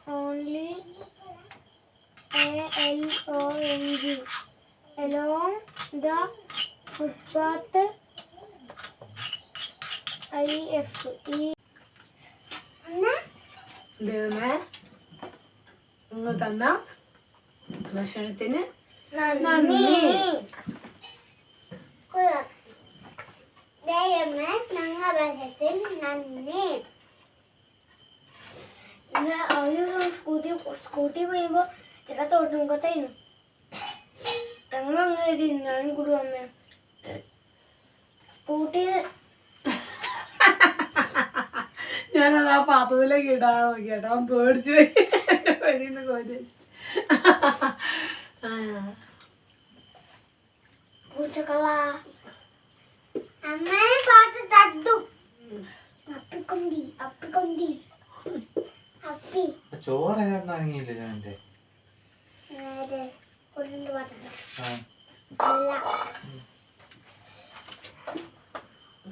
Only ALONG along the footpath. IF നിങ്ങൾ തന്ന ഭക്ഷണത്തിന് നന്ദി. സ്കൂട്ടി പോയപ്പോ ചേട്ടാ തോട്ടുമുഖത്തായിരുന്നു. ഞങ്ങൾ അങ്ങനെ തിന്നാനും കൂടും അമ്മ സ്കൂട്ടി. ഞാനത് ആ പാത്രത്തിലേക്ക് ഇടാൻ നോക്കിയാട്ടോ അവൻ പേടിച്ചു വഴിന്ന് കോരി. ചോറൊന്നും അടങ്ങിയില്ല ഞാൻ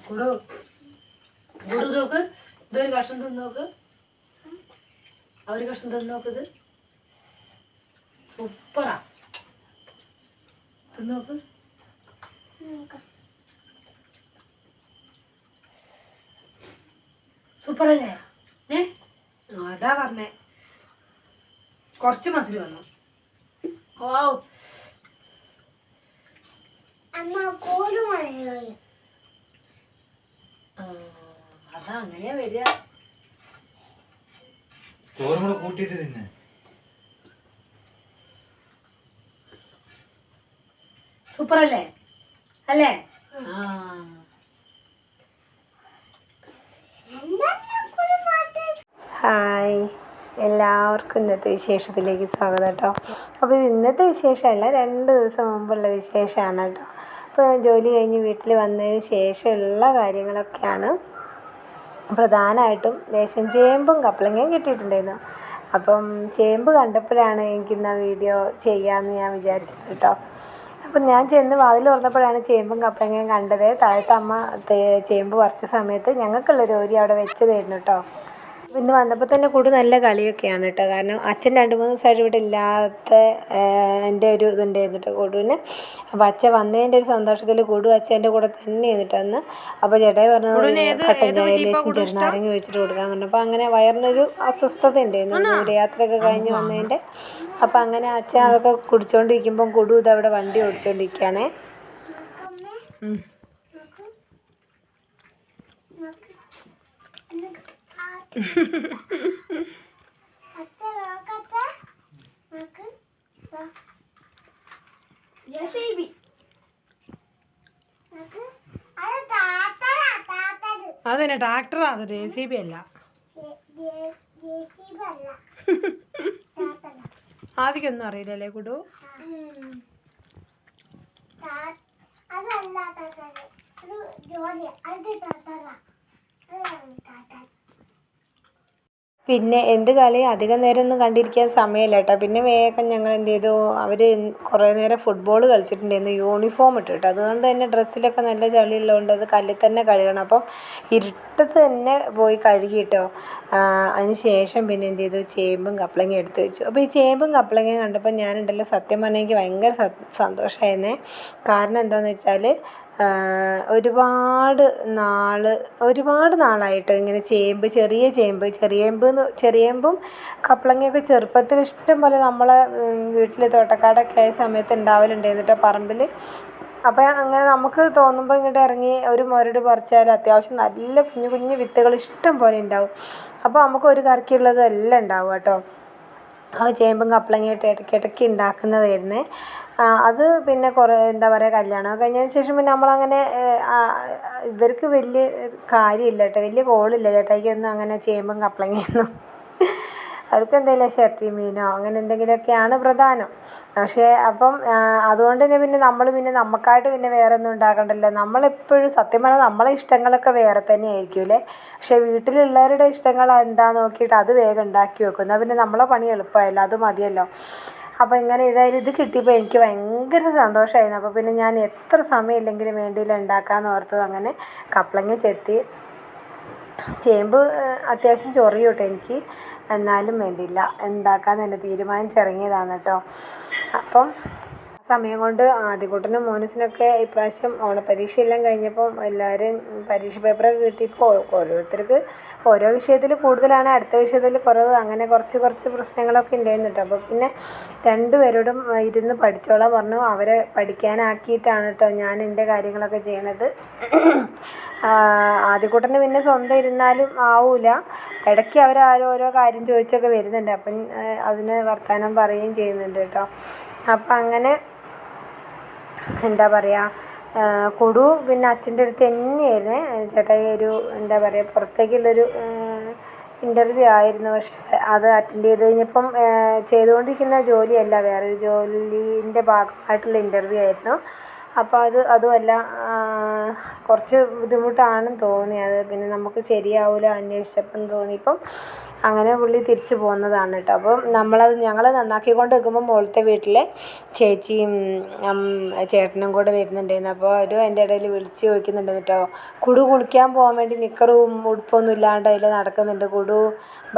കൊടു കൊടു നോക്ക്, ഇതൊരു കഷ്ണം തിന്ന് നോക്ക്, ഒരു കഷ്ണം തിന്ന് നോക്കത് സൂപ്പറാ. തിന്ന് നോക്ക്. സൂപ്പറല്ലേ? അതാ പറഞ്ഞേ, കുറച്ച് മസിൽ വന്നു. ഓ അതാ അങ്ങനെയാ വരിക. ചോറും കൂടെ കൂട്ടിയിട്ട് തിന്നെ. സൂപ്പറല്ലേ? അല്ലേ? ഹായ്, എല്ലാവർക്കും ഇന്നത്തെ വിശേഷത്തിലേക്ക് സ്വാഗതം കേട്ടോ. അപ്പോൾ ഇന്നത്തെ വിശേഷമല്ല, 2 ദിവസം മുമ്പുള്ള വിശേഷമാണ് കേട്ടോ. അപ്പോൾ ജോലി കഴിഞ്ഞ് വീട്ടിൽ വന്നതിന് ശേഷമുള്ള കാര്യങ്ങളൊക്കെയാണ്. പ്രധാനമായിട്ടും ലേശം ചേമ്പും കപ്പളങ്ങയും കിട്ടിയിട്ടുണ്ടായിരുന്നു. അപ്പം ചേമ്പ് കണ്ടപ്പോഴാണ് എനിക്കിന്ന് ആ വീഡിയോ ചെയ്യാമെന്ന് ഞാൻ വിചാരിച്ചത് കേട്ടോ. അപ്പം ഞാൻ ചെന്ന് വാതിൽ തുറന്നപ്പോഴാണ് ചേമ്പും കപ്പളങ്ങയും കണ്ടത്. താഴത്തെ അമ്മ ചേമ്പ് പറിച്ച സമയത്ത് ഞങ്ങൾക്കുള്ളൊരു ഓരി അവിടെ വെച്ചതായിരുന്നു കേട്ടോ. ഇന്ന് വന്നപ്പോൾ തന്നെ കൂട് നല്ല കളിയൊക്കെയാണ് കേട്ടോ. കാരണം അച്ഛൻ 2-3 ദിവസമായിട്ട് ഇവിടെ ഇല്ലാത്ത എൻ്റെ ഒരു ഇതുണ്ടായിരുന്നു കേട്ടോ കൂടുവിന്. അപ്പോൾ അച്ഛൻ വന്നതിൻ്റെ ഒരു സന്തോഷത്തിൽ കൂടു അച്ഛൻ്റെ കൂടെ തന്നെ ചെയ്തിട്ട് വന്ന്. അപ്പോൾ ചേട്ടായി പറഞ്ഞു കട്ടൻ ചായ ലേശം ചെറുനാരങ്ങ ഒഴിച്ചിട്ട് കൊടുക്കാൻ പറഞ്ഞു. അപ്പോൾ അങ്ങനെ വയറിനൊരു അസ്വസ്ഥത ഉണ്ടായിരുന്നു ദൂരയാത്രയൊക്കെ കഴിഞ്ഞ് വന്നതിൻ്റെ. അപ്പോൾ അങ്ങനെ അച്ഛൻ അതൊക്കെ കുടിച്ചുകൊണ്ടിരിക്കുമ്പം കൂടു ഇതവിടെ വണ്ടി ഓടിച്ചുകൊണ്ടിരിക്കുകയാണേ. അതന്നെ ട്രാക്ടറാ, അത് JCB അല്ല. ആദ്യമൊന്നും അറിയില്ലല്ലേ കുടു? പിന്നെ എന്ത് കളി അധികം നേരമൊന്നും കണ്ടിരിക്കാൻ സമയമില്ല കേട്ടോ. പിന്നെ വേഗം ഞങ്ങൾ എന്ത് ചെയ്തു, അവർ കുറേ നേരം ഫുട്ബോൾ കളിച്ചിട്ടുണ്ടായിരുന്നു യൂണിഫോം ഇട്ടിട്ട്. അതുകൊണ്ട് തന്നെ ഡ്രസ്സിലൊക്കെ നല്ല ചളിയുള്ളതുകൊണ്ട് അത് കല്ലിൽ തന്നെ കഴുകണം. അപ്പം ഇരുട്ടത്ത് തന്നെ പോയി കഴുകിയിട്ടോ. അതിന് ശേഷം പിന്നെ എന്ത് ചെയ്തു, ചേമ്പും കപ്പളങ്ങയും എടുത്ത് വെച്ചു. അപ്പോൾ ഈ ചേമ്പും കപ്പളങ്ങയും കണ്ടപ്പോൾ ഞാനുണ്ടല്ലോ സത്യം പറഞ്ഞാൽ എനിക്ക് ഭയങ്കര സന്തോഷമായിരുന്നേ. കാരണം എന്താണെന്ന് വെച്ചാൽ ഒരുപാട് നാളായിട്ടോ ഇങ്ങനെ ചെറിയേമ്പും കപ്പളങ്ങയൊക്കെ ചെറുപ്പത്തിൽ ഇഷ്ടം പോലെ നമ്മളെ വീട്ടിൽ തോട്ടക്കാടൊക്കെ ആയ സമയത്ത് ഉണ്ടാവലുണ്ടായിരുന്നു കേട്ടോ പറമ്പിൽ. അപ്പോൾ അങ്ങനെ നമുക്ക് തോന്നുമ്പോൾ ഇങ്ങോട്ട് ഇറങ്ങി ഒരു മുരട് പറിച്ചാൽ അത്യാവശ്യം നല്ല കുഞ്ഞു കുഞ്ഞു വിത്തുകൾ ഇഷ്ടം പോലെ ഉണ്ടാവും. അപ്പോൾ നമുക്ക് ഒരു കറിക്കുള്ളതും എല്ലാം ഉണ്ടാവും കേട്ടോ. ആ ചേമ്പും കപ്പളങ്ങയായിട്ട് ഇടയ്ക്കിടയ്ക്ക് ഉണ്ടാക്കുന്നതായിരുന്നേ. അത് പിന്നെ കുറേ എന്താ പറയുക, കല്യാണം കഴിഞ്ഞതിന് ശേഷം പിന്നെ നമ്മളങ്ങനെ ഇവർക്ക് വലിയ കാര്യമില്ല കേട്ടോ, വലിയ കോളില്ല ചേട്ടായിക്കൊന്നും അങ്ങനെ ചേമ്പും കപ്പളങ്ങയൊന്നും. അവർക്ക് എന്തെങ്കിലും ഇറച്ചി മീനോ അങ്ങനെ എന്തെങ്കിലുമൊക്കെയാണ് പ്രധാനം. പക്ഷേ അപ്പം അതുകൊണ്ട് തന്നെ പിന്നെ നമ്മൾ പിന്നെ നമുക്കായിട്ട് പിന്നെ വേറെ ഒന്നും ഉണ്ടാക്കണ്ടല്ലോ. നമ്മളെപ്പോഴും സത്യം പറഞ്ഞാൽ നമ്മളെ ഇഷ്ടങ്ങളൊക്കെ വേറെ തന്നെ ആയിരിക്കും അല്ലേ. പക്ഷേ വീട്ടിലുള്ളവരുടെ ഇഷ്ടങ്ങൾ എന്താണെന്ന് നോക്കിയിട്ട് അത് വേഗം ഉണ്ടാക്കി വെക്കും. എന്നാൽ പിന്നെ നമ്മളെ പണി എളുപ്പമായല്ലോ, അത് മതിയല്ലോ. അപ്പോൾ ഇങ്ങനെ ഏതായാലും ഇത് കിട്ടിയപ്പോൾ എനിക്ക് ഭയങ്കര സന്തോഷമായിരുന്നു. അപ്പോൾ പിന്നെ ഞാൻ എത്ര സമയമില്ലെങ്കിലും വേണ്ടിയില്ല ഉണ്ടാക്കാമെന്ന് ഓർത്തു. അങ്ങനെ കപ്പളങ്ങ ചെത്തി, ചേമ്പ് അത്യാവശ്യം ചൊറിയും കേട്ടോ എനിക്ക്, എന്നാലും വേണ്ടിയില്ല ഉണ്ടാക്കാൻ തന്നെ തീരുമാനിച്ചിറങ്ങിയതാണ് കേട്ടോ. അപ്പം സമയം കൊണ്ട് ആദ്യകൂട്ടനും മോനൂസിനൊക്കെ ഇപ്രാവശ്യം ഓണപ്പരീക്ഷയെല്ലാം കഴിഞ്ഞപ്പം എല്ലാവരും പരീക്ഷ പേപ്പറൊക്കെ കിട്ടിയപ്പോൾ ഓരോരുത്തർക്ക് ഓരോ വിഷയത്തിൽ കൂടുതലാണ്, അടുത്ത വിഷയത്തിൽ കുറവ്, അങ്ങനെ കുറച്ച് പ്രശ്നങ്ങളൊക്കെ ഉണ്ടായിരുന്നു കേട്ടോ. അപ്പോൾ പിന്നെ രണ്ടുപേരോടും ഇരുന്ന് പഠിച്ചോളാൻ പറഞ്ഞു. അവരെ പഠിക്കാനാക്കിയിട്ടാണ് കേട്ടോ ഞാൻ എൻ്റെ കാര്യങ്ങളൊക്കെ ചെയ്യണത്. ആദ്യകൂട്ടന് പിന്നെ സ്വന്തം ഇരുന്നാലും ആവില്ല, ഇടയ്ക്ക് അവർ ഓരോ കാര്യം ചോദിച്ചൊക്കെ വരുന്നുണ്ട്. അപ്പം അതിന് വർത്തമാനം പറയുകയും ചെയ്യുന്നുണ്ട് കേട്ടോ. അപ്പം അങ്ങനെ എന്താ പറയുക, കുടു പിന്നെ അച്ഛൻ്റെ അടുത്ത് തന്നെയായിരുന്നേ. ചേട്ടായി ഒരു എന്താ പറയുക പുറത്തേക്കുള്ളൊരു ഇൻ്റർവ്യൂ ആയിരുന്നു. പക്ഷേ അത് അറ്റൻഡ് ചെയ്ത് കഴിഞ്ഞപ്പം ചെയ്തുകൊണ്ടിരിക്കുന്ന ജോലിയല്ല, വേറൊരു ജോലീൻ്റെ ഭാഗമായിട്ടുള്ള ഇൻ്റർവ്യൂ ആയിരുന്നു. അപ്പോൾ അതുമല്ല, കുറച്ച് ബുദ്ധിമുട്ടാണെന്ന് തോന്നി. അത് പിന്നെ നമുക്ക് ശരിയാവില്ല അന്വേഷിച്ചപ്പം തോന്നിയപ്പം അങ്ങനെ പുള്ളി തിരിച്ചു പോകുന്നതാണ് കേട്ടോ. അപ്പം ഞങ്ങൾ നന്നാക്കിക്കൊണ്ട് നിൽക്കുമ്പോൾ മുകളിലത്തെ വീട്ടിലെ ചേച്ചിയും ചേട്ടനും കൂടെ വരുന്നുണ്ടായിരുന്നു. അപ്പോൾ അവരും അതിൻ്റെ ഇടയിൽ വിളിച്ച് ചോദിക്കുന്നുണ്ട് കേട്ടോ. കുടു കുളിക്കാൻ പോകാൻ വേണ്ടി നിക്കറും ഉടുപ്പൊന്നും ഇല്ലാണ്ട് അതിൽ നടക്കുന്നുണ്ട്, കുടു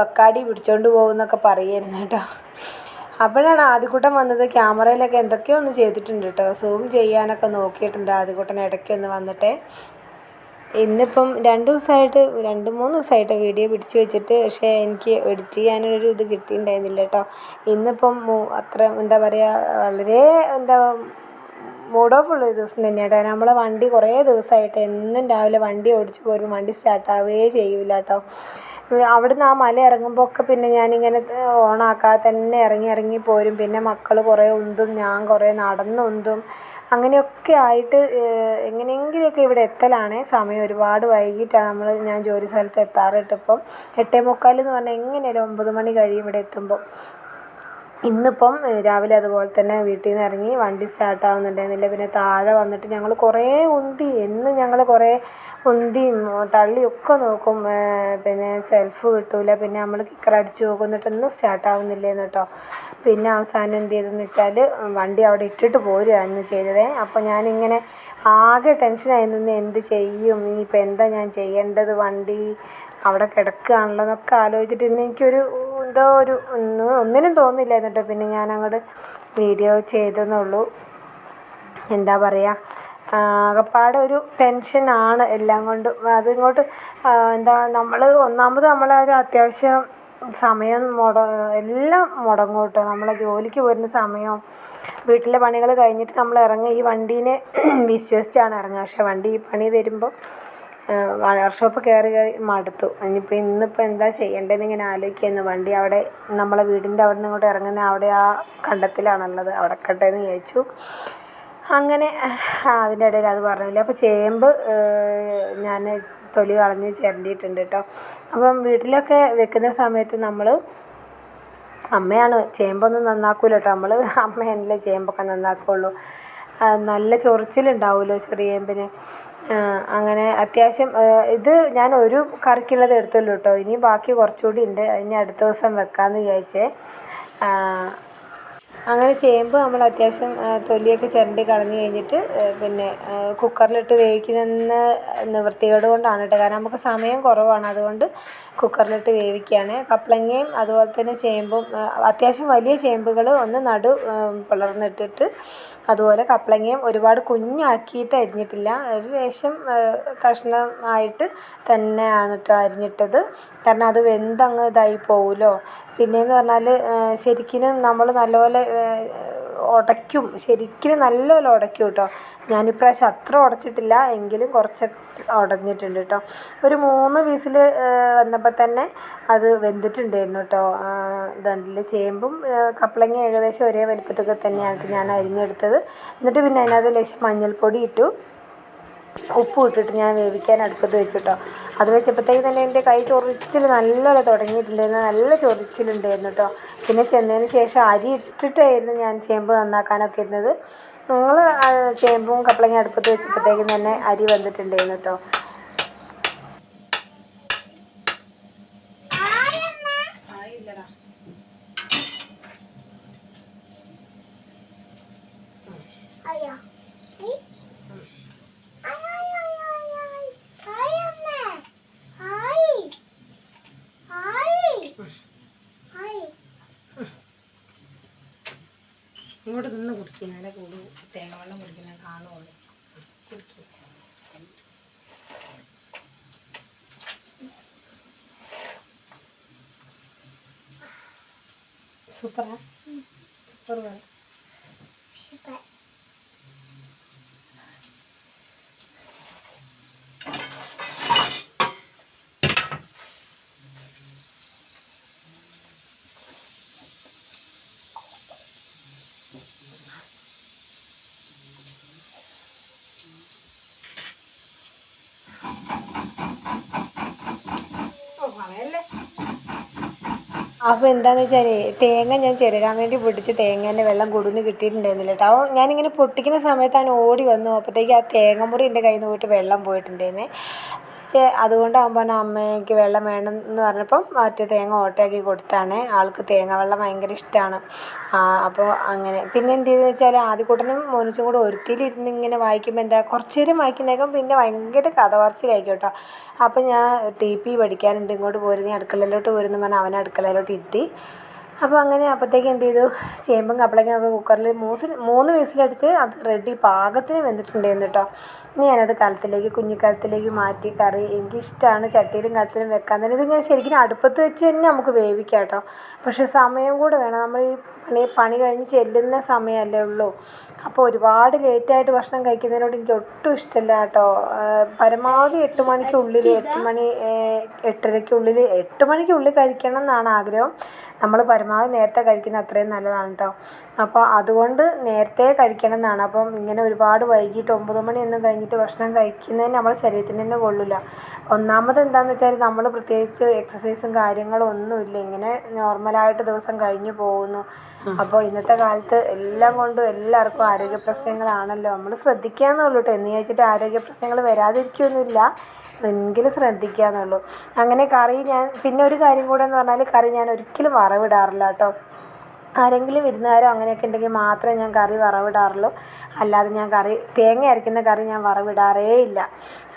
ബക്കാടി പിടിച്ചോണ്ട് പോകുമെന്നൊക്കെ പറയുമായിരുന്നു കേട്ടോ. അപ്പോഴാണ് ആദ്യകൂട്ടൻ വന്നത്. ക്യാമറയിലൊക്കെ എന്തൊക്കെയോ ഒന്ന് ചെയ്തിട്ടുണ്ട് കേട്ടോ, സൂം ചെയ്യാനൊക്കെ നോക്കിയിട്ടുണ്ട് ആദ്യകൂട്ടൻ ഇടയ്ക്കൊന്ന് വന്നിട്ട്. ഇന്നിപ്പം 2-3 ദിവസമായിട്ട് വീഡിയോ പിടിച്ച് വെച്ചിട്ട്, പക്ഷേ എനിക്ക് എഡിറ്റ് ചെയ്യാനൊരു ഇത് കിട്ടിയിട്ടുണ്ടായിരുന്നില്ല കേട്ടോ. ഇന്നിപ്പം അത്ര എന്താ പറയുക, വളരെ മൂഡ് ഓഫ് ഉള്ളൊരു ദിവസം തന്നെയാണ് കേട്ടോ. നമ്മളെ വണ്ടി കുറേ ദിവസമായിട്ട് എന്നും രാവിലെ വണ്ടി ഓടിച്ച് പോരും, വണ്ടി സ്റ്റാർട്ടാവുകയേ ചെയ്യില്ല കേട്ടോ. അവിടുന്ന് ആ മല ഇറങ്ങുമ്പോൾ ഒക്കെ പിന്നെ ഞാനിങ്ങനെ ഓണാക്കാതെ തന്നെ ഇറങ്ങി പോരും. പിന്നെ മക്കൾ കുറേ ഉന്തും, ഞാൻ കുറേ നടന്ന് ഉന്തും, അങ്ങനെയൊക്കെ ആയിട്ട് എങ്ങനെയെങ്കിലുമൊക്കെ ഇവിടെ എത്തലാണ്. സമയം ഒരുപാട് വൈകിട്ടാണ് ഞാൻ ജോലി സ്ഥലത്ത് എത്താറ് കേട്ടോ. ഇപ്പം 8:45 എന്ന് പറഞ്ഞാൽ എങ്ങനെയാലും 9 മണി കഴിയും ഇവിടെ എത്തുമ്പം. ഇന്നിപ്പം രാവിലെ അതുപോലെ തന്നെ വീട്ടിൽ നിന്ന് ഇറങ്ങി വണ്ടി സ്റ്റാർട്ടാവുന്നുണ്ടായിരുന്നില്ല. പിന്നെ താഴെ വന്നിട്ട് ഞങ്ങൾ കുറേ ഉന്തി, എന്നും ഞങ്ങൾ കുറേ ഉന്തിയും തള്ളിയൊക്കെ നോക്കും, പിന്നെ സെൽഫ് കിട്ടില്ല. പിന്നെ നമ്മൾ കിക്കറടിച്ച് നോക്കും, എന്നിട്ടൊന്നും സ്റ്റാർട്ടാവുന്നില്ലേന്ന് കേട്ടോ. പിന്നെ അവസാനം എന്ത് ചെയ്തെന്ന് വെച്ചാൽ വണ്ടി അവിടെ ഇട്ടിട്ട് പോരുകയാണ് ചെയ്തത്. അപ്പോൾ ഞാനിങ്ങനെ ആകെ ടെൻഷനായിരുന്നു, എന്ത് ചെയ്യും, ഇനിയിപ്പോൾ എന്താ ഞാൻ ചെയ്യേണ്ടത്, വണ്ടി അവിടെ കിടക്കുകയാണല്ലോ എന്നൊക്കെ ആലോചിച്ചിട്ട് ഇന്ന് എനിക്കൊരു ഒന്നിനും തോന്നില്ലായിരുന്നു കേട്ടോ. പിന്നെ ഞാനങ്ങോട്ട് വീഡിയോ ചെയ്തെന്നുള്ളൂ. എന്താ പറയുക, ആകപ്പാടെ ഒരു ടെൻഷനാണ് എല്ലാം കൊണ്ടും. അതിങ്ങോട്ട് ഒന്നാമത് നമ്മളൊരു അത്യാവശ്യം സമയം എല്ലാം മുടങ്ങും കേട്ടോ. നമ്മളെ ജോലിക്ക് പോരുന്ന സമയവും വീട്ടിലെ പണികൾ കഴിഞ്ഞിട്ട് നമ്മൾ ഇറങ്ങുക, ഈ വണ്ടീനെ വിശ്വസിച്ചാണ് ഇറങ്ങുക. പക്ഷേ വണ്ടി ഈ പണി തരുമ്പോൾ വർക്ക്ഷോപ്പ് കയറി മടുത്തു. ഇന്നിപ്പോൾ എന്താ ചെയ്യേണ്ടതെന്ന് ഇങ്ങനെ ആലോചിക്കുകയായിരുന്നു. വണ്ടി അവിടെ നമ്മളെ വീടിൻ്റെ അവിടെ നിന്ന് ഇങ്ങോട്ട് ഇറങ്ങുന്ന അവിടെ ആ കണ്ടത്തിലാണുള്ളത്, അവിടെ കട്ടെന്ന് വിചാരിച്ചു. അങ്ങനെ അതിൻ്റെ ഇടയിൽ അത് പറഞ്ഞില്ല. അപ്പോൾ ചേമ്പ് ഞാൻ തൊലി കളഞ്ഞ് ചിരണ്ടിയിട്ടുണ്ട് കേട്ടോ. അപ്പം വീട്ടിലൊക്കെ വെക്കുന്ന സമയത്ത് അമ്മയാണ് ചേമ്പൊന്നും നന്നാക്കൂല കേട്ടോ. അമ്മയാണല്ലേ ചേമ്പൊക്കെ നന്നാക്കുകയുള്ളൂ. നല്ല ചൊറിച്ചിലുണ്ടാവുമല്ലോ ചെറിയ ചേമ്പിന്. അങ്ങനെ അത്യാവശ്യം ഇത് ഞാൻ ഒരു കറിക്കുള്ളത് എടുത്തുള്ളൂ കേട്ടോ. ഇനി ബാക്കി കുറച്ചുകൂടി ഉണ്ട്, അതിന് അടുത്ത ദിവസം വെക്കാമെന്ന് വിചാരിച്ചേ. അങ്ങനെ ചേമ്പ് നമ്മൾ അത്യാവശ്യം തൊലിയൊക്കെ ചിരണ്ടി കളഞ്ഞ് കഴിഞ്ഞിട്ട് പിന്നെ കുക്കറിലിട്ട് വേവിക്കുന്ന നിവൃത്തികേട് കൊണ്ടാണ് കേട്ടോ. കാരണം നമുക്ക് സമയം കുറവാണ്, അതുകൊണ്ട് കുക്കറിലിട്ട് വേവിക്കുകയാണ്. കപ്പളങ്ങയും അതുപോലെ തന്നെ ചേമ്പും അത്യാവശ്യം വലിയ ചേമ്പുകൾ ഒന്ന് പിളർന്നിട്ടിട്ട്, അതുപോലെ കപ്പളങ്ങയും ഒരുപാട് കുഞ്ഞാക്കിയിട്ട് അരിഞ്ഞിട്ടില്ല, ഒരു ലേശം കഷ്ണമായിട്ട് തന്നെയാണ് കേട്ടോ അരിഞ്ഞിട്ടത്. കാരണം അത് വെന്തങ്ങ് ഇതായി പോകുമല്ലോ. പിന്നെയെന്ന് പറഞ്ഞാൽ ശരിക്കും നമ്മൾ നല്ലപോലെ ശരിക്കും നല്ലപോലെ ഉടയ്ക്കും കേട്ടോ. ഞാനിപ്രാവശ്യം അത്ര ഉടച്ചിട്ടില്ല, എങ്കിലും കുറച്ചൊക്കെ ഉടഞ്ഞിട്ടുണ്ട് കേട്ടോ. ഒരു 3 വിസിൽ വന്നപ്പോൾ തന്നെ അത് വെന്തിട്ടുണ്ടായിരുന്നു കേട്ടോ. ഇതുണ്ടല്ലേ, ചേമ്പും കപ്പളങ്ങയും ഏകദേശം ഒരേ വലിപ്പത്തൊക്കെ തന്നെയാണ് ഞാൻ അരിഞ്ഞെടുത്തത്. എന്നിട്ട് പിന്നെ അതിനകത്ത് ലേശം മഞ്ഞൾപ്പൊടി ഇട്ടു, ഉപ്പ് ഇട്ടിട്ട് ഞാൻ വേവിക്കാൻ അടുപ്പത്ത് വെച്ചു കേട്ടോ. അത് വെച്ചപ്പോഴത്തേക്ക് തന്നെ എൻ്റെ കൈ ചൊറിച്ചിൽ നല്ലോണം തുടങ്ങിയിട്ടുണ്ടായിരുന്നു, നല്ല ചൊറിച്ചിലുണ്ടായിരുന്നു കേട്ടോ. പിന്നെ ചെന്നതിന് ശേഷം അരി ഇട്ടിട്ടായിരുന്നു ഞാൻ ചേമ്പ് നന്നാക്കാനൊക്കെ ഇരുന്നത്. ഞങ്ങൾ ചേമ്പും കപ്പളങ്ങ അടുപ്പത്ത് വെച്ചപ്പോഴത്തേക്കും തന്നെ അരി വന്നിട്ടുണ്ടായിരുന്നു കേട്ടോ. ഇങ്ങോട്ട് നിന്ന് കുടിക്കുന്നതിനെ കൂടി തേങ്ങ വെള്ളം കുടിക്കുന്ന കാണുള്ളൂ. കുടിക്കും. സൂപ്പറാ, സൂപ്പർ വേണം. അപ്പോൾ എന്താണെന്ന് വെച്ചാൽ തേങ്ങ ഞാൻ ചിരകാൻ വേണ്ടി പൊട്ടിച്ച് തേങ്ങേൻ്റെ വെള്ളം കൊടുന്ന് കിട്ടിയിട്ടുണ്ടായിരുന്നില്ല കേട്ടോ. അപ്പോൾ ഞാനിങ്ങനെ പൊട്ടിക്കുന്ന സമയത്ത് അവൻ ഓടി വന്നു. അപ്പോഴത്തേക്ക് ആ തേങ്ങ മുറി എൻ്റെ കയ്യിൽ നിന്ന് പോയിട്ട് വെള്ളം പോയിട്ടുണ്ടായിരുന്നേ. അതുകൊണ്ടാകുമ്പോൾ അമ്മയ്ക്ക് വെള്ളം വേണം എന്ന് പറഞ്ഞപ്പം മറ്റേ തേങ്ങ ഓട്ടയാക്കി കൊടുത്താണ്. ആൾക്ക് തേങ്ങ വെള്ളം ഭയങ്കര ഇഷ്ടമാണ്. അപ്പോൾ അങ്ങനെ പിന്നെ എന്ത് ചെയ്തെന്ന് വെച്ചാൽ ആദ്യക്കൂട്ടനും മോനിച്ചും കൂടെ ഒരുത്തിയിലിരുന്ന് ഇങ്ങനെ വായിക്കുമ്പോൾ എന്താ കുറച്ച് നേരം വായിക്കുന്നേക്കും പിന്നെ ഭയങ്കര കഥ പറച്ചിലായിരിക്കും കേട്ടോ. അപ്പോൾ ഞാൻ TP പഠിക്കാനുണ്ട്, ഇങ്ങോട്ട് പോരുന്ന അടുക്കളയിലോട്ട് പോരുന്നു പറഞ്ഞാൽ അവനെ അടുക്കളയിലോട്ട് ഇരുത്തി. അപ്പോൾ അങ്ങനെ അപ്പോഴത്തേക്ക് എന്ത് ചെയ്തു, ചേമ്പും കപ്പളങ്ങയൊക്കെ കുക്കറിൽ 3 വിസിലടിച്ച് അത് റെഡി പാകത്തിന് വെന്തിട്ടുണ്ടായിരുന്നു കേട്ടോ. ഇനി ഞാനത് കലത്തിലേക്ക് കുഞ്ഞിക്കലത്തിലേക്ക് മാറ്റി കറി എനിക്കിഷ്ടമാണ് ചട്ടിയിലും കലത്തിലും വെക്കാൻ തന്നെ. ഇതിങ്ങനെ ശരിക്കും അടുപ്പത്ത് വെച്ച് തന്നെ നമുക്ക് വേവിക്കാം കേട്ടോ. പക്ഷേ സമയം കൂടെ വേണം. നമ്മൾ ഈ പണി കഴിഞ്ഞ് ചെല്ലുന്ന സമയമല്ലേ ഉള്ളൂ. അപ്പോൾ ഒരുപാട് ലേറ്റായിട്ട് ഭക്ഷണം കഴിക്കുന്നതിനോട് എനിക്ക് ഒട്ടും ഇഷ്ടമല്ല കേട്ടോ. പരമാവധി 8 മണിക്കുള്ളിൽ 8 മണി 8:30-ക്കുള്ളിൽ 8 മണിക്കുള്ളിൽ കഴിക്കണം എന്നാണ് ആഗ്രഹം. നമ്മൾ പരമാവധി നേരത്തെ കഴിക്കുന്നത് അത്രയും നല്ലതാണ് കേട്ടോ. അപ്പോൾ അതുകൊണ്ട് നേരത്തെ കഴിക്കണം എന്നാണ്. അപ്പം ഇങ്ങനെ ഒരുപാട് വൈകിട്ട് 9 മണിയൊന്നും കഴിഞ്ഞിട്ട് ഭക്ഷണം കഴിക്കുന്നതിന് നമ്മുടെ ശരീരത്തിന് തന്നെ കൊള്ളില്ല. ഒന്നാമത് എന്താണെന്ന് വെച്ചാൽ നമ്മൾ പ്രത്യേകിച്ച് എക്സസൈസും കാര്യങ്ങളും ഒന്നുമില്ല, ഇങ്ങനെ നോർമലായിട്ട് ദിവസം കഴിഞ്ഞു പോകുന്നു. അപ്പോൾ ഇന്നത്തെ കാലത്ത് എല്ലാം കൊണ്ടും എല്ലാവർക്കും ആരോഗ്യ പ്രശ്നങ്ങളാണല്ലോ. നമ്മൾ ശ്രദ്ധിക്കാമെന്നുള്ളൂ കേട്ടോ. എന്ന് ചോദിച്ചിട്ട് ആരോഗ്യ പ്രശ്നങ്ങൾ വരാതിരിക്കുകയൊന്നുമില്ല, എങ്കിലും ശ്രദ്ധിക്കാമെന്നുള്ളൂ. അങ്ങനെ കറി ഞാൻ പിന്നെ ഒരു കാര്യം കൂടെ എന്ന് പറഞ്ഞാൽ കറി ഞാൻ ഒരിക്കലും വറവിടാറില്ല കേട്ടോ. ആരെങ്കിലും വിരുന്നുകാരോ അങ്ങനെയൊക്കെ ഉണ്ടെങ്കിൽ മാത്രമേ ഞാൻ കറി വറവിടാറുള്ളൂ. അല്ലാതെ ഞാൻ തേങ്ങ അരയ്ക്കുന്ന കറി ഞാൻ വറവിടാറേ ഇല്ല.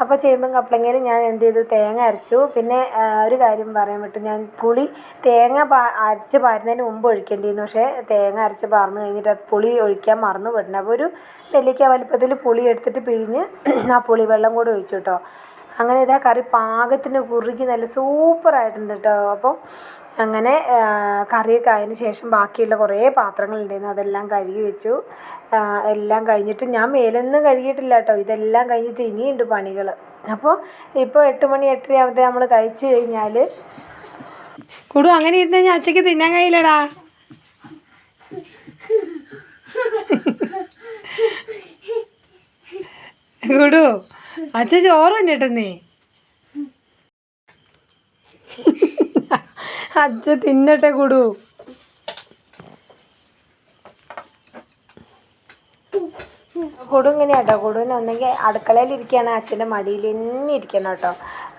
അപ്പോൾ ചേമ്പും കപ്പളങ്ങയിലും ഞാൻ എന്ത് ചെയ്തു, തേങ്ങ അരച്ചു. പിന്നെ ഒരു കാര്യം പറയാൻ വിട്ടു, ഞാൻ പുളി തേങ്ങ അരച്ച് പാരുന്നതിന് മുമ്പ് ഒഴിക്കേണ്ടിയിരുന്നു. പക്ഷേ തേങ്ങ അരച്ച് പാർന്ന് കഴിഞ്ഞിട്ട് അത് പുളി ഒഴിക്കാൻ മറന്നു പോയിട്ടുണ്ട്. അപ്പോൾ ഒരു നെല്ലിക്ക വലിപ്പത്തിൽ പുളി എടുത്തിട്ട് പിഴിഞ്ഞ് ആ പുളി വെള്ളം കൂടെ ഒഴിച്ചു കേട്ടോ. അങ്ങനെ ഇതാ കറി പാകത്തിന് കുറുകി നല്ല സൂപ്പറായിട്ടുണ്ട് കേട്ടോ. അപ്പം അങ്ങനെ കറിയൊക്കെ ആയതിന് ശേഷം ബാക്കിയുള്ള കുറേ പാത്രങ്ങളുണ്ടായിരുന്നു, അതെല്ലാം കഴുകി വെച്ചു. എല്ലാം കഴിഞ്ഞിട്ട് ഞാൻ മേലൊന്നും കഴുകിയിട്ടില്ല കേട്ടോ. ഇതെല്ലാം കഴിഞ്ഞിട്ട് ഇനിയുണ്ട് പണികൾ. അപ്പോൾ ഇപ്പോൾ 8 മണി 8:30 ആകുമ്പോഴത്തെ നമ്മൾ കഴിച്ചു കഴിഞ്ഞാൽ കുടു അങ്ങനെ ഇരുന്ന് കഴിഞ്ഞാൽ അച്ഛക്ക് തിന്നാൻ കഴിയില്ലടാ. കുടു അച്ഛൻ ചോറ് തന്നിട്ടെന്നേ അച്ഛൻ തിന്നട്ടെ കുടു. കുടു ഇങ്ങനെയാട്ടോ. കുടുവിന് ഒന്നെങ്കിൽ അടുക്കളയിൽ ഇരിക്കുകയാണ്, അച്ഛൻ്റെ മടിയിൽ തന്നെ ഇരിക്കണം കേട്ടോ.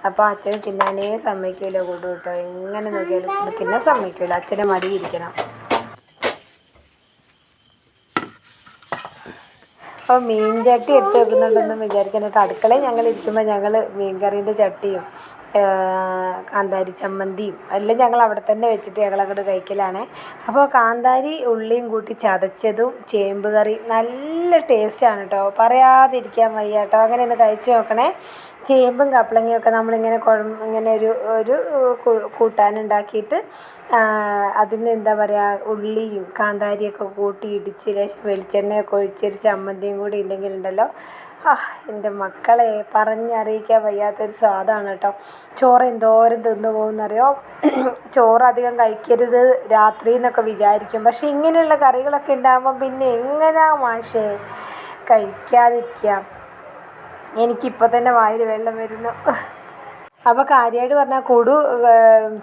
അപ്പോൾ അച്ഛന് തിന്നാനേ സമ്മതിക്കില്ല കുടു കേട്ടോ. എങ്ങനെ നോക്കിയാലും കുടു തിന്നാൻ സമ്മതിക്കില്ല, അച്ഛൻ്റെ മടിയിൽ ഇരിക്കണം. അപ്പോൾ മീൻ ചട്ടി എടുത്ത് വെക്കുന്നുണ്ടെന്നും വിചാരിക്കാൻ കേട്ടോ. അടുക്കളയിൽ ഞങ്ങൾ ഇരിക്കുമ്പോൾ ഞങ്ങൾ മീൻ കറീൻ്റെ ചട്ടിയും കാന്താരി ചമ്മന്തിയും എല്ലാം ഞങ്ങൾ അവിടെ തന്നെ വെച്ചിട്ട് ഞങ്ങളങ്ങോട്ട് കഴിക്കലാണ്. അപ്പോൾ കാന്താരി ഉള്ളിയും കൂട്ടി ചതച്ചതും ചേമ്പ് കറി നല്ല ടേസ്റ്റാണ് കേട്ടോ, പറയാതിരിക്കാൻ വയ്യ കേട്ടോ. അങ്ങനെ ഒന്ന് കഴിച്ച് നോക്കണേ. ചേമ്പും കപ്പളങ്ങയൊക്കെ നമ്മളിങ്ങനെ ഇങ്ങനെ ഒരു കൂട്ടാനുണ്ടാക്കിയിട്ട് അതിന് എന്താ പറയുക, ഉള്ളിയും കാന്താരിയൊക്കെ കൂട്ടി ഇടിച്ച് ലേശം വെളിച്ചെണ്ണയൊക്കെ ഒഴിച്ചൊരു ചമ്മന്തിയും കൂടി ഉണ്ടെങ്കിലുണ്ടല്ലോ, എൻ്റെ മക്കളെ പറഞ്ഞറിയിക്കാൻ വയ്യാത്തൊരു സ്വാദാണ് കേട്ടോ. ചോറ് എന്തോരം തിന്നു പോകുന്നറിയോ. ചോറ് അധികം കഴിക്കരുത് രാത്രി എന്നൊക്കെ വിചാരിക്കും, പക്ഷെ ഇങ്ങനെയുള്ള കറികളൊക്കെ ഉണ്ടാകുമ്പം പിന്നെ എങ്ങനെയാ മാഷേ കഴിക്കാതിരിക്കുക. എനിക്കിപ്പോൾ തന്നെ വായിൽ വെള്ളം വരുന്നു. അപ്പോൾ കാര്യമായിട്ട് പറഞ്ഞാൽ കൊടു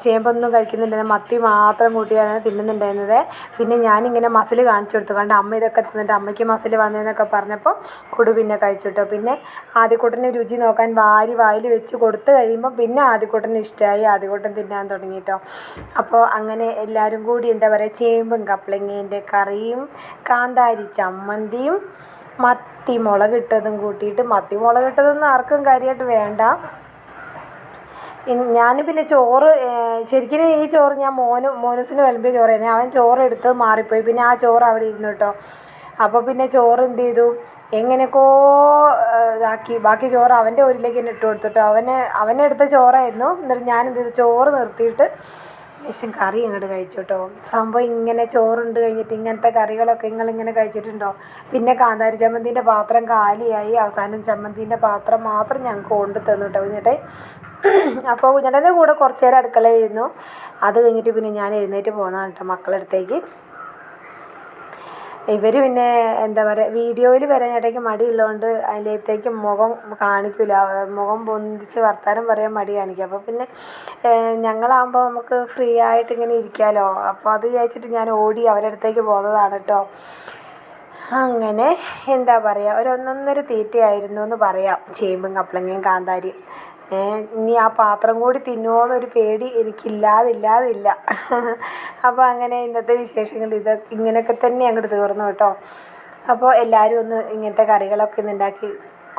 ചേമ്പൊന്നും കഴിക്കുന്നുണ്ടായിരുന്നില്ല, മത്തി മാത്രം കൂട്ടിയാണ് തിന്നുന്നുണ്ടായിരുന്നത്. പിന്നെ ഞാനിങ്ങനെ മസിൽ കാണിച്ചു കൊടുത്തു, കണ്ട് അമ്മ ഇതൊക്കെ തിന്നിട്ട് അമ്മയ്ക്ക് മസിൽ വന്നതെന്നൊക്കെ പറഞ്ഞപ്പോൾ കൊടു പിന്നെ കഴിച്ചു കേട്ടോ. പിന്നെ ആദ്യക്കുട്ടന് രുചി നോക്കാൻ വായിൽ വെച്ച് കൊടുത്തു കഴിയുമ്പോൾ പിന്നെ ആദ്യക്കുട്ടന് ഇഷ്ടമായി, ആദ്യക്കുട്ടൻ തിന്നാൻ തുടങ്ങി കേട്ടോ. അപ്പോൾ അങ്ങനെ എല്ലാവരും കൂടി എന്താ പറയുക, ചേമ്പും കപ്പളങ്ങേൻ്റെ കറിയും കാന്താരി ചമ്മന്തിയും മത്തി മുളകിട്ടതും കൂട്ടിയിട്ട്, മത്തി മുളകിട്ടതൊന്നും ആർക്കും കാര്യമായിട്ട് വേണ്ട. ഞാൻ പിന്നെ ചോറ് ശരിക്കും ഈ ചോറ് ഞാൻ മോനൂസിന് വിളമ്പിയ ചോറായിരുന്നു. അവൻ ചോറ് എടുത്ത് മാറിപ്പോയി, പിന്നെ ആ ചോറ് അവിടെ ഇരുന്നു കേട്ടോ. അപ്പോൾ പിന്നെ ചോറ് എന്ത് ചെയ്തു, എങ്ങനെയൊക്കെയോ ഇതാക്കി ബാക്കി ചോറ് അവൻ്റെ ഊരിലേക്ക് തന്നെ ഇട്ട് കൊടുത്തിട്ടോ. അവനെടുത്ത ചോറായിരുന്നു. എന്നിട്ട് ഞാൻ എന്ത് ചെയ്തു, ചോറ് നിർത്തിയിട്ട് ലേശം കറി അങ്ങോട്ട് കഴിച്ചു കേട്ടോ. സംഭവം ഇങ്ങനെ ചോറുണ്ട് കഴിഞ്ഞിട്ട് ഇങ്ങനത്തെ കറികളൊക്കെ നിങ്ങളിങ്ങനെ കഴിച്ചിട്ടുണ്ടോ? പിന്നെ കാന്താരി ചമ്മന്തിൻ്റെ പാത്രം കാലിയായി, അവസാനം ചമ്മന്തിൻ്റെ പാത്രം മാത്രം ഞങ്ങൾക്ക് കൊണ്ട് തന്നു കേട്ടോ കുഞ്ഞേട്ടെ. അപ്പോൾ കുഞ്ഞേട്ടൻ്റെ കൂടെ കുറച്ച് നേരം അടുക്കളയായിരുന്നു. അത് കഴിഞ്ഞിട്ട് പിന്നെ ഞാൻ എഴുന്നേറ്റ് പോകുന്നതാണ് കേട്ടോ മക്കളുടെ അടുത്തേക്ക്. ഇവർ പിന്നെ എന്താ പറയുക, വീഡിയോയിൽ വരാനായിട്ടേക്ക് മടിയുള്ളതുകൊണ്ട് അതിലേക്ക് മുഖം കാണിക്കില്ല, മുഖം പൊന്തിച്ച് വർത്താനം പറയാൻ മടി കാണിക്കും. അപ്പോൾ പിന്നെ ഞങ്ങളാകുമ്പോൾ നമുക്ക് ഫ്രീ ആയിട്ട് ഇങ്ങനെ ഇരിക്കാമല്ലോ. അപ്പോൾ അത് വിചാരിച്ചിട്ട് ഞാൻ ഓടി അവരുടെ അടുത്തേക്ക് പോകുന്നതാണ് കേട്ടോ. അങ്ങനെ എന്താ പറയുക, ഒരു ഒന്നൊന്നര തീറ്റയായിരുന്നു എന്ന് പറയാം ചേമ്പും കപ്പളങ്ങയും കാന്താരിയും. ഇനി ആ പാത്രം കൂടി തിന്നുമോ എന്നൊരു പേടി എനിക്കില്ലാതില്ല. അപ്പോൾ അങ്ങനെ ഇന്നത്തെ വിശേഷങ്ങൾ ഇങ്ങനെയൊക്കെ തന്നെ അങ്ങോട്ട് തീർന്നു കേട്ടോ. അപ്പോൾ എല്ലാവരും ഒന്ന് ഇങ്ങനത്തെ കറികളൊക്കെ ഒന്ന് ഉണ്ടാക്കി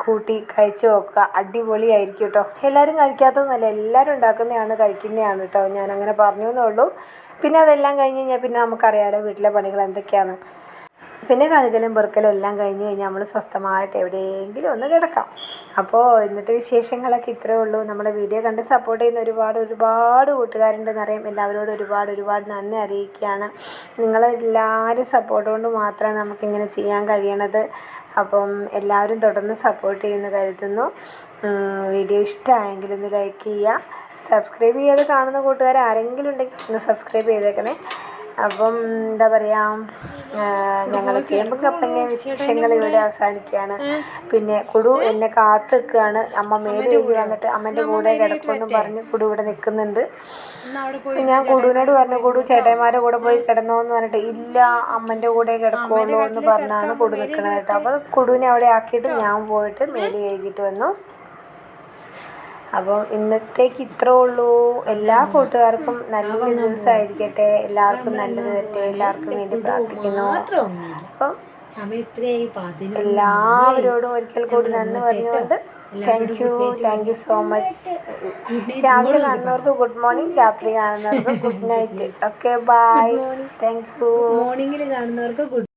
കൂട്ടി കഴിച്ച് നോക്കുക, അടിപൊളിയായിരിക്കും കേട്ടോ. എല്ലാവരും കഴിക്കാത്തതൊന്നുമല്ല, എല്ലാവരും ഉണ്ടാക്കുന്നതാണ് കഴിക്കുന്നതാണ് കേട്ടോ. ഞാനങ്ങനെ പറഞ്ഞു എന്നേ ഉള്ളൂ. പിന്നെ അതെല്ലാം കഴിഞ്ഞ് കഴിഞ്ഞാൽ പിന്നെ നമുക്കറിയാമല്ലോ വീട്ടിലെ പണികൾ എന്തൊക്കെയാണ്. പിന്നെ കഴുകലും പെറുക്കലും എല്ലാം കഴിഞ്ഞ് കഴിഞ്ഞാൽ നമ്മൾ സ്വസ്ഥമായിട്ട് എവിടെയെങ്കിലും ഒന്ന് കിടക്കാം. അപ്പോൾ ഇന്നത്തെ വിശേഷങ്ങളൊക്കെ ഇത്രയേ ഉള്ളൂ. നമ്മുടെ വീഡിയോ കണ്ട് സപ്പോർട്ട് ചെയ്യുന്ന ഒരുപാട് കൂട്ടുകാരുണ്ടെന്ന് അറിയാം. എല്ലാവരോടും ഒരുപാട് നന്ദി അറിയിക്കുകയാണ്. നിങ്ങളെല്ലാവരും സപ്പോർട്ട് കൊണ്ട് മാത്രമാണ് നമുക്കിങ്ങനെ ചെയ്യാൻ കഴിയണത്. അപ്പം എല്ലാവരും തുടർന്ന് സപ്പോർട്ട് ചെയ്യുമെന്ന് കരുതുന്നു. വീഡിയോ ഇഷ്ടമായെങ്കിൽ ഒന്ന് ലൈക്ക് ചെയ്യുക. സബ്സ്ക്രൈബ് ചെയ്യാതെ കാണുന്ന കൂട്ടുകാർ ആരെങ്കിലും ഉണ്ടെങ്കിൽ ഒന്ന് സബ്സ്ക്രൈബ് ചെയ്തേക്കണേ. അപ്പം എന്താ പറയുക, ഞങ്ങൾ ചേമ്പും കപ്പങ്ങ വിശേഷങ്ങൾ ഇവിടെ അവസാനിക്കുകയാണ്. പിന്നെ കുടു എന്നെ കാത്ത് നിൽക്കുകയാണ്. അമ്മ മേലെ കഴുകി വന്നിട്ട് അമ്മൻ്റെ കൂടെ കിടക്കുമെന്നും പറഞ്ഞ് കുടു ഇവിടെ നിൽക്കുന്നുണ്ട്. ഞാൻ കുടുവിനോട് പറഞ്ഞു, കുടു ചേട്ടായിമാരുടെ കൂടെ പോയി കിടന്നോ എന്ന് പറഞ്ഞിട്ട്, ഇല്ല അമ്മൻ്റെ കൂടെ കിടക്കുള്ളൂ എന്ന് പറഞ്ഞാണ് കുടു നിൽക്കണത് കേട്ടോ. അപ്പോൾ കുടുവിനെ അവിടെ ആക്കിയിട്ട് ഞാൻ പോയിട്ട് മേലെ കഴുകിയിട്ട് വന്നു. അപ്പം ഇന്നത്തേക്ക് ഇത്രേ ഉള്ളൂ. എല്ലാ കൂട്ടുകാർക്കും നല്ലൊരു ദിവസമായിരിക്കട്ടെ, എല്ലാവർക്കും നല്ലത് വരട്ടെ, എല്ലാവർക്കും വേണ്ടി പ്രാർത്ഥിക്കുന്നു. അപ്പം എല്ലാവരോടും ഒരിക്കൽ കൂടി നന്ദി പറഞ്ഞുകൊണ്ട് താങ്ക് യു സോ മച്ച്. രാവിലെ കാണുന്നവർക്ക് ഗുഡ് മോർണിംഗ്, രാത്രി കാണുന്നവർക്ക് good night. Okay, bye. Thank you. മോർണിംഗിൽ കാണുന്നവർക്ക് ഗുഡ്